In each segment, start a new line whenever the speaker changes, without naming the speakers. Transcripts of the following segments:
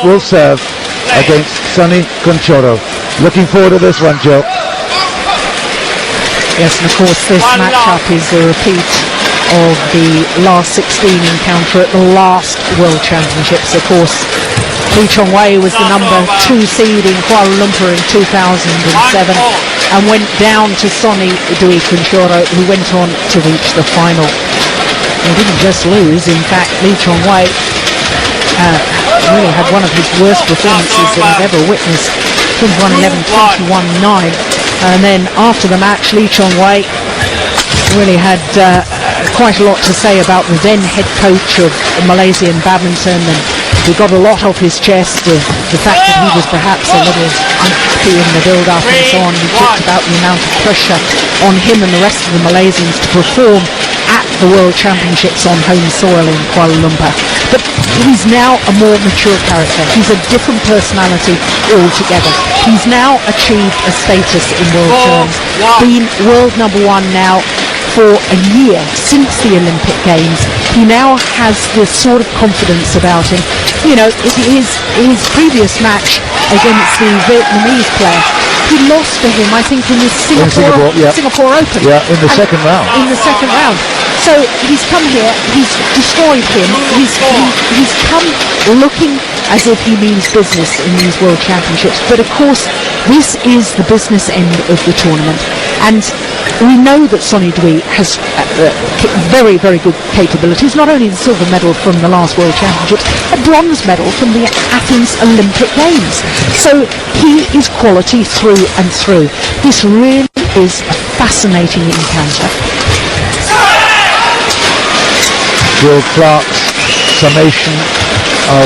will serve against Sony Kuncoro. Looking forward to this one, Joe.
Yes, and of course this matchup is a repeat of the last 16 encounter at the last World Championships. Of course, Lee Chong-wei was the number 2 seed in Kuala Lumpur in 2007 and went down to Sony Kuncoro, who went on to reach the final. He didn't just lose, in fact, Lee Chong-wei really had one of his worst performances that I've ever witnessed. 21-11, 21-9. And then after the match, Lee Chong-wei really had quite a lot to say about the then head coach of Malaysian badminton, and he got a lot off his chest of the fact that he was perhaps a little unhappy in the build-up and so on. He talked about the amount of pressure on him and the rest of the Malaysians to perform at the World Championships on home soil in Kuala Lumpur. But he's now a more mature character. He's a different personality altogether. He's now achieved a status in world terms, been world #1 now for a year since the Olympic Games. He now has this sort of confidence about him. You know, his previous match against the Vietnamese player, he lost to him, I think, in the Singapore Open.
Yeah, in the second round.
In the second round. So he's come here, he's destroyed him, he's come looking as if he means business in these World Championships. But of course, this is the business end of the tournament. And we know that Sony Dwi has very, very good capabilities, not only the silver medal from the last World Championships, a bronze medal from the Athens Olympic Games. So he is quality through and through. This really is a fascinating encounter.
Will Clark's summation of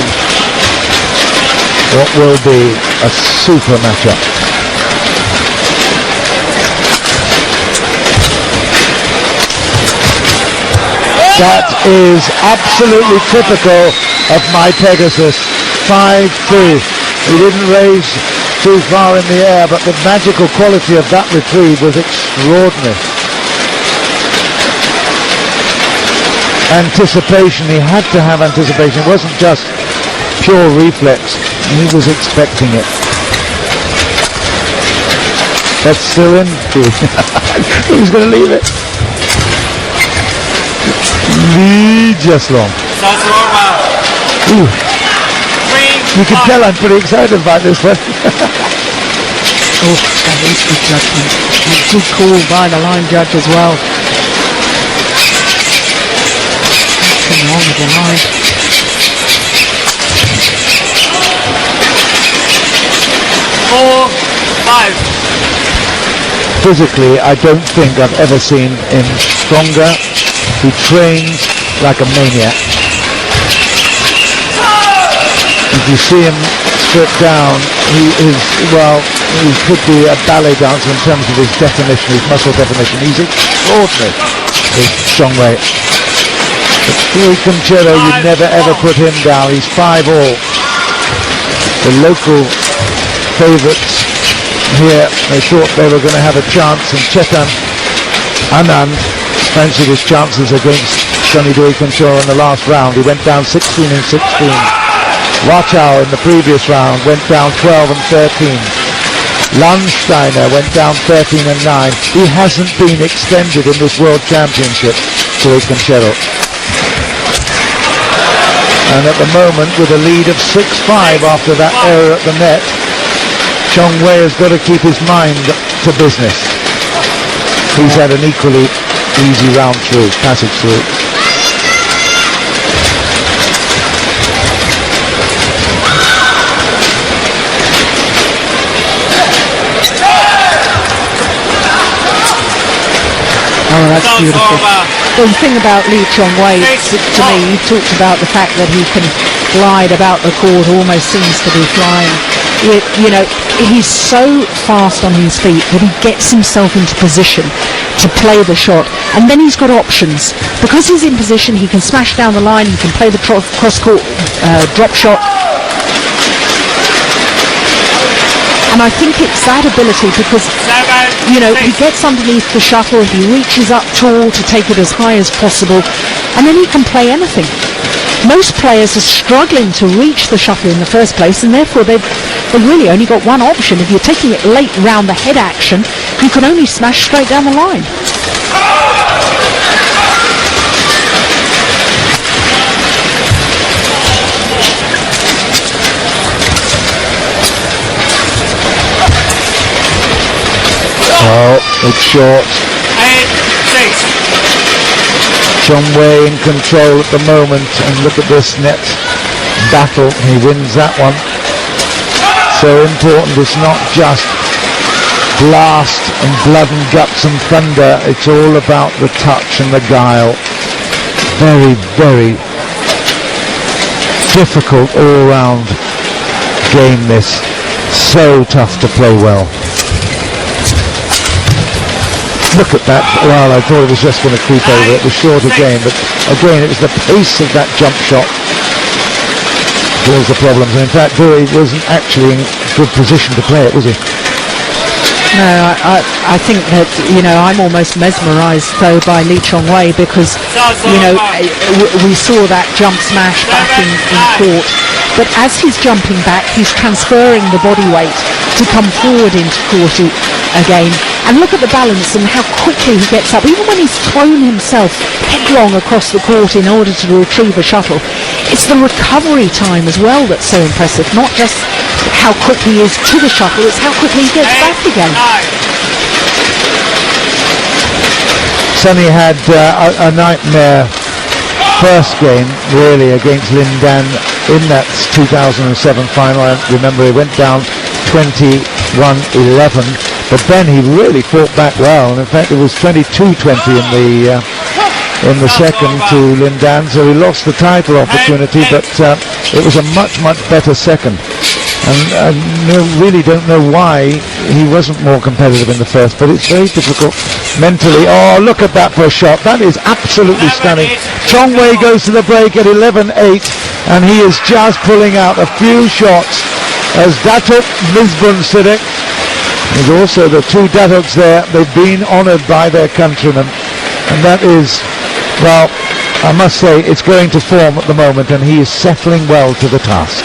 what will be a super matchup. That is absolutely typical of my Pegasus. 5-2. He didn't raise too far in the air, but the magical quality of that retrieve was extraordinary. Anticipation, he had to have anticipation. It wasn't just pure reflex, he was expecting it. That's still in. Who's going to leave it? Just long. Ooh. You can tell I'm pretty excited about this one.
Oh, that is good judgment. Good call by the line judge as well. Nothing wrong with the line.
Physically, I don't think I've ever seen him stronger. He trains like a maniac. If you see him stripped down, he is, well, he could be a ballet dancer in terms of his definition, his muscle definition. He's extraordinary, this Chong-wei. But Kuncoro, you never ever put him down. He's 5-all. The local favourites here, they thought they were going to have a chance, and Chetan Anand fancied his chances against Sony Kuncoro in the last round. He went down 16-16. Wachau in the previous round went down 12-13. Landsteiner went down 13-9. He hasn't been extended in this World Championship to Kuncoro. And at the moment, with a lead of 6-5 after that error at the net, Chong-wei has got to keep his mind to business. He's had an equally easy round through, passage through.
Oh, that's beautiful. The thing about Lee Chong-wei, to me, he talked about the fact that he can glide about the court, almost seems to be flying. You know, he's so fast on his feet that he gets himself into position to play the shot, and then he's got options. Because he's in position, he can smash down the line, he can play the cross-court drop shot. And I think it's that ability, because, you know, he gets underneath the shuttle, he reaches up tall to take it as high as possible, and then he can play anything. most players are struggling to reach the shuttle in the first place, and therefore they've really only got one option. If you're taking it late round the head action, you can only smash straight down the line.
Oh, it's short.
8-6.
Chong in control at the moment, and look at this net battle. He wins that one. So important. It's not just blast and blood and guts and thunder. It's all about the touch and the guile. Very, very difficult all-round game this. So tough to play well. Look at that. Well, I thought it was just going to creep over. It was short again, but again, it was the pace of that jump shot caused the problems. And in fact, Dewey wasn't actually in good position to play it, was he?
No, I think that, you know, I'm almost mesmerised though by Lee Chong-wei, because, you know, we saw that jump smash back in court, but as he's jumping back, he's transferring the body weight to come forward into court again. And look at the balance and how quickly he gets up, even when he's thrown himself headlong across the court in order to retrieve a shuttle. It's the recovery time as well that's so impressive, not just how quick he is to the shuttle, it's how quickly he gets back again.
Sony had a nightmare first game, really, against Lin Dan in that 2007 final. I remember he went down 21-11, but then he really fought back well, and in fact it was 22-20 in the second to Lin Dan, so he lost the title opportunity, but it was a much better second. And I really don't know why he wasn't more competitive in the first, but it's very difficult mentally. Oh, look at that for a shot. That is absolutely stunning. Chong-wei goes to the break at 11-8, and he is just pulling out a few shots as Datuk Misbun Siddiq. There's also the two Datuks there. They've been honoured by their countrymen, and that is, well, I must say, it's going to form at the moment, and he is settling well to the task.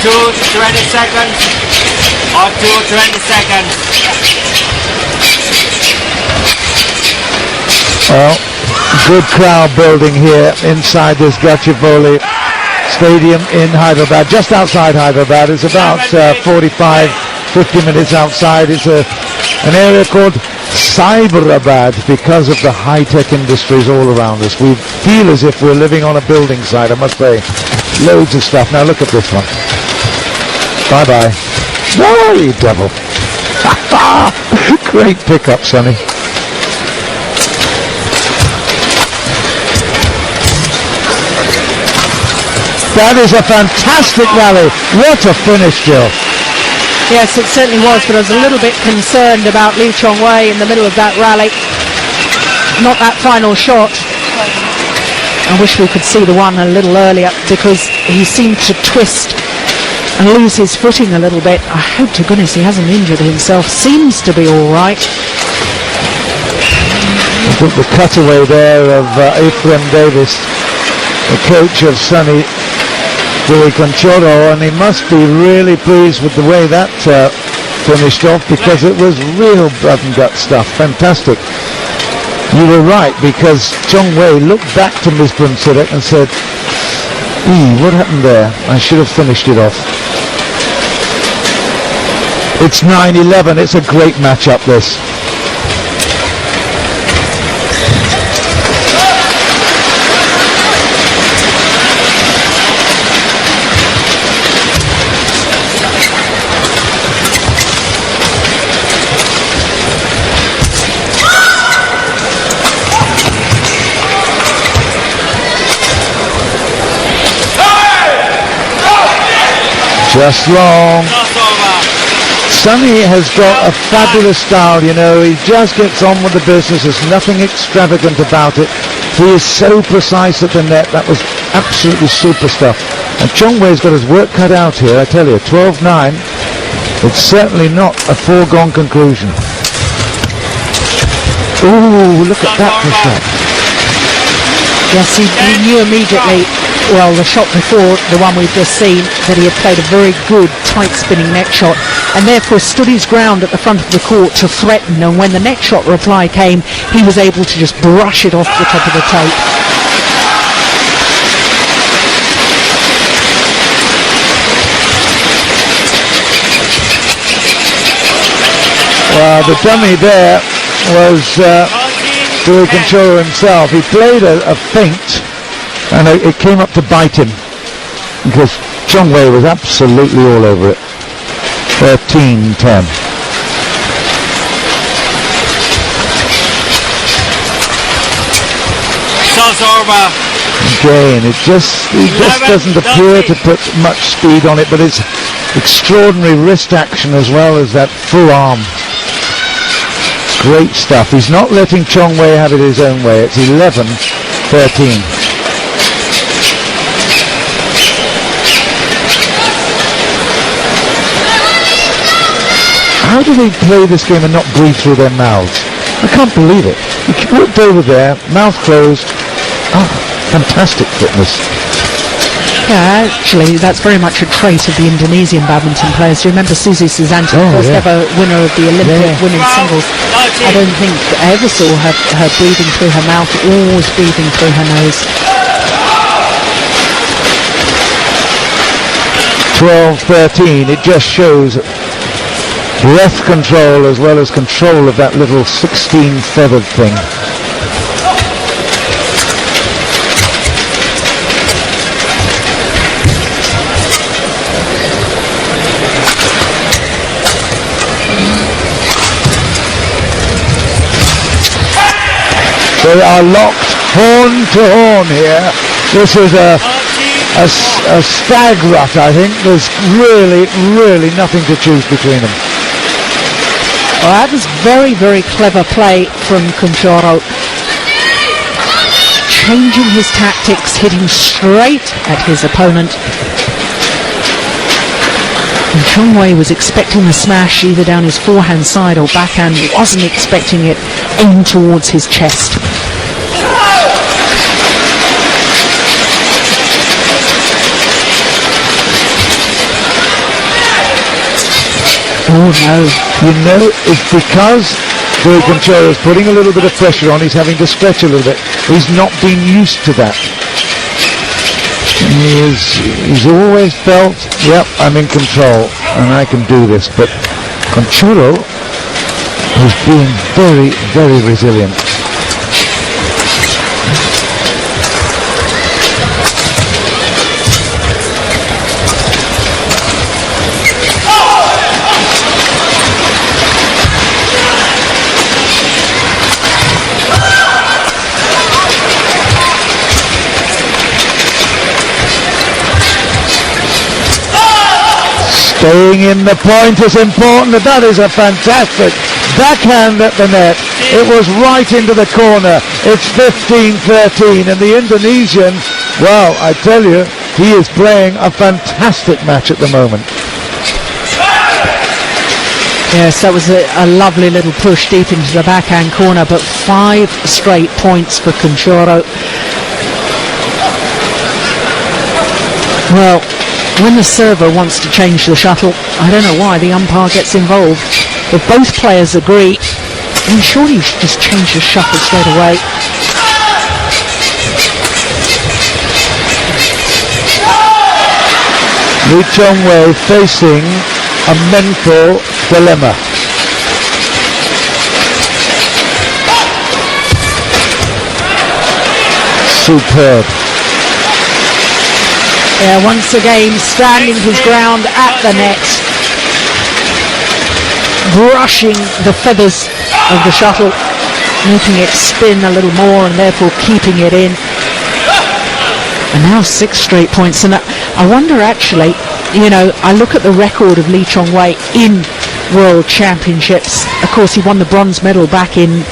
To 20 seconds. Or to 20 seconds.
Well, good crowd building here inside this Gachibowli Stadium in Hyderabad, just outside Hyderabad. It's about 45-50 minutes outside. It's an area called Cyberabad because of the high-tech industries all around us. We feel as if we're living on a building site, I must say. Loads of stuff. Now look at this one. Bye-bye. No, you devil. Great pickup, Sonny. That is a fantastic rally. What a finish, Jill.
Yes, it certainly was, but I was a little bit concerned about Lee Chong-wei in the middle of that rally. Not that final shot. I wish we could see the one a little earlier, because he seemed to twist and lose his footing a little bit. I hope to goodness he hasn't injured himself. Seems to be all right.
I think the cutaway there of Ephraim Davis, the coach of Sony Kuncoro, and he must be really pleased with the way that finished off, because it was real blood and gut stuff. Fantastic. You were right, because Chong-wei looked back to Misbun Siddiq and said, what happened there? I should have finished it off. It's 9-11. It's a great matchup, this. Just long. Sonny has got a fabulous style, you know. He just gets on with the business. There's nothing extravagant about it. He is so precise at the net. That was absolutely super stuff. And Chong Wei's got his work cut out here, I tell you. 12-9. It's certainly not a foregone conclusion. Ooh, look at that for a shot.
Yes, he knew immediately, well, the shot before, the one we've just seen, that he had played a very good, tight-spinning net shot, and therefore stood his ground at the front of the court to threaten, and when the net shot reply came, he was able to just brush it off the top of the tape.
Well, the dummy there was Kuncoro himself. He played a feint, and it came up to bite him because Chong Wei was absolutely all over it. 13-10.
Sauce over.
Again, he just doesn't appear to put much speed on it, but it's extraordinary wrist action as well as that full arm. Great stuff. He's not letting Chong Wei have it his own way. It's 11-13. How do they play this game and not breathe through their mouths? I can't believe it. He walked over there, mouth closed. Oh, fantastic fitness.
Yeah, actually, that's very much a trait of the Indonesian badminton players. Do you remember Suzy Susanto, first ever winner of the Olympic women's singles? I don't think I ever saw her breathing through her mouth, always breathing through her nose.
12-13. It just shows breath control as well as control of that little 16 feathered thing. They are locked horn to horn here. This is a stag rut, I think. There's really nothing to choose between them.
Well, that was very, very clever play from Kuncoro. Changing his tactics, hitting straight at his opponent. And Chong Wei was expecting the smash either down his forehand side or backhand, wasn't expecting it aimed towards his chest. Oh no.
You know, it's because Kuncoro is putting a little bit of pressure on, he's having to stretch a little bit. He's not been used to that. He's always felt, yep, I'm in control and I can do this. But Kuncoro is being very resilient. Staying in the point is important. That is a fantastic backhand at the net. It was right into the corner. It's 15-13 and the Indonesian, well, I tell you, he is playing a fantastic match at the moment.
Yes, that was a lovely little push deep into the backhand corner, but 5 straight points for Kuncoro. Well, when the server wants to change the shuttle, I don't know why the umpire gets involved. If both players agree, then surely you should just change the shuttle straight away.
Chong Wei facing a mental dilemma. Superb.
Yeah, once again standing his ground at the net, brushing the feathers of the shuttle, making it spin a little more and therefore keeping it in. And now 6 straight points. And I wonder actually, you know, I look at the record of Lee Chong Wei in World Championships. Of course, he won the bronze medal back in